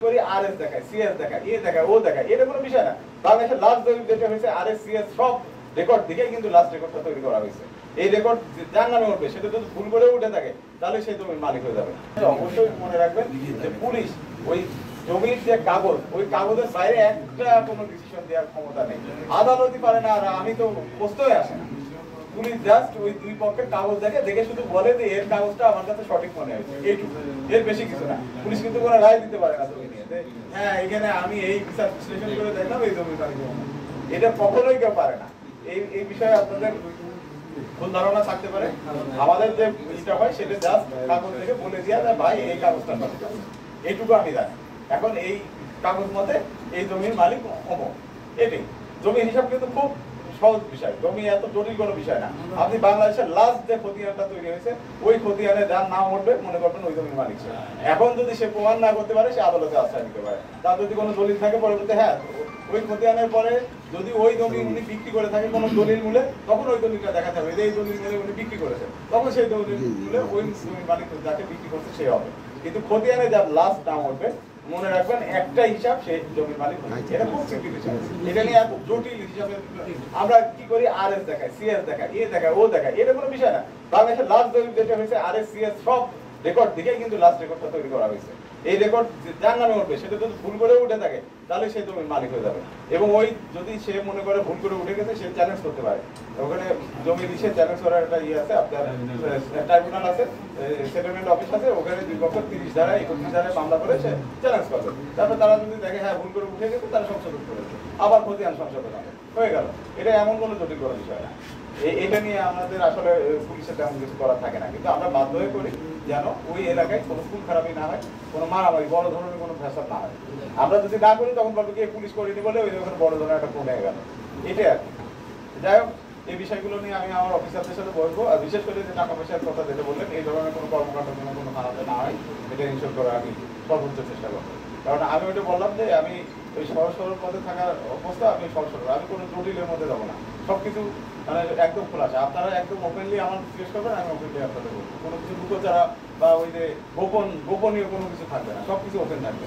করি আরএস দেখায়, সিএস দেখায়, এ দেখায়, ও দেখায়, এটা কোনো বিষয় না। বাংলাদেশের লাস্ট যেটা হয়েছে আরএস সিএস সব রেকর্ড দিকে কিন্তু লাস্ট রেকর্ডটা তৈরি করা হয়েছে। এই রেকর্ড যার নামে উঠবে সেটা যদি ভুল করে উঠে থাকে তাহলে সেই জমির মালিক হয়ে যাবে। অবশ্যই মনে রাখবেন যে পুলিশ ওই জমির যে কাগজ, ওই কাগজের বাইরে একটা কোনো ডিসিশন দেওয়ার ক্ষমতা নেই। আদালতই পারে না, আর আমি তো প্রশ্নই আসে না। পুলিশ জাস্ট ওই দুই পক্ষের কাগজ দেখে শুধু বলে যে এর কাগজটা আমার কাছে সঠিক মনে হয়েছে, এইটুকু, এর বেশি কিছু না। পুলিশ কিন্তু কোনো রায় দিতে পারে না জমি নিয়ে, হ্যাঁ এখানে আমি এই বিচার বিশ্লেষণ করে দেখলাম এই জমির মালিক, এটা কখনোই কেউ পারে না। এই বিষয়ে আপনাদের ভুল ধারণা থাকতে পারে। আমাদের যে এটা হয় সেটা জাস্ট কাগজ থেকে বলে দেওয়া যায় ভাই এই কাগজটা সঠিক আছে, এইটুকু আমি জানি। এখন এই কাগজ মতে এই জমির মালিক অমুক, এটাই। জমির হিসাব কিন্তু খুব সহজ বিষয়, জমি এত জটিল কোনো বিষয় না। আপনি বাংলাদেশের লাস্ট যে খতিয়ানটা তৈরি হয়েছে ওই খতিয়ানে যার নাম উঠবে মনে করবেন ওই জমির মালিক ছিল। এখন যদি সে প্রমাণ না করতে পারে সে আদালতে আশ্রয় নিতে পারে। তার যদি কোনো দলিল থাকে পরবর্তী, হ্যাঁ ওই খতিয়ানের পরে যদি ওই জমি উনি বিক্রি করে থাকে কোনো দলিল মূলে, তখন ওই দলিলটা দেখাতে হবে এই দলিল মূলে উনি বিক্রি করেছে, তখন সেই দলিল মূলে ওই জমির মালিক যাকে বিক্রি করছে সে হবে। কিন্তু খতিয়ানে যার লাস্ট নাম উঠবে মনে রাখবেন একটা হিসাব সেই জমির মালিক। এটা খুব সিম্পল হিসাব, এটা নিয়ে এত জটিল হিসাবে আমরা কি করি আরএস দেখায়, সিএস দেখায়, এ দেখায়, ও দেখায়, এটা কোনো বিষয় না। বাংলাদেশের লাস্ট যেটা হয়েছে আরএস সিএস সব রেকর্ড দিকে কিন্তু লাস্ট রেকর্ডটা তৈরি করা হয়েছে। এই রেকর্ড যার নামে উঠবে সেটা যদি ভুল করে উঠে থাকে তাহলে সেই জমির মালিক হয়ে যাবে। এবং ওই যদি সে মনে করে ভুল করে উঠে গেছে সে চ্যালেঞ্জ করতে পারে, ওখানে জমি দিশে চ্যালেঞ্জ করার একটা ইয়ে আছে, আপনার ট্রাইব্যুনাল আছে, সেটেলমেন্ট অফিস আছে, ওখানে 2 পক্ষ 30 ধারায় 31 ধারায় মামলা করে সে চ্যালেঞ্জ করবে। তারপর তারা যদি দেখে হ্যাঁ ভুল করে উঠে গেছে তারা সংশোধন করেছে, আবার খতিয়ান সংশোধন হবে, হয়ে গেল। এটা এমন কোনো জটিল কোনো বিষয় না। এটা নিয়ে আমাদের আসলে পুলিশের তেমন কিছু করার থাকে না, কিন্তু আমরা বাধ্য হয়ে করি যেন ওই এলাকায় কোনো খুন খারাপি না হয়, কোনো মারামারি বড় ধরনের কোনো ফ্যাসাদ না হয়। আমরা যদি না করি তখন বলবো কি পুলিশ করিনি বলে ওই ওখানে বড় ধরনের একটা খুন হয়ে গেল, এটাই আর কি। যাই হোক, এই বিষয়গুলো নিয়ে আমি আমার অফিসারদের সাথে বলবো, আর বিশেষ করে যে টাকা পয়সার কথা যেটা বললেন এই ধরনের কোনো কর্মকাণ্ড যেন কোনো খারাপে না হয় এটা ইনশোর করা আমি সর্বোচ্চ চেষ্টা করবো। কারণ আমি ওইটা বললাম যে আমি ওই সহজ সরল পথে থাকার অবস্থা, আমি সহজ সরল, আমি কোনো জটিলের মধ্যে যাবো না, সবকিছু মানে একদম খোলাসা। আপনারা একদম ওপেনলি আমার জিজ্ঞেস করবেন, আমি ওপেনলি আপনাদের বলবো, কোনো কিছু লুকোচারা বা ওই যে গোপনীয় কোনো কিছু থাকবে না, সবকিছু ওপেন থাকবে।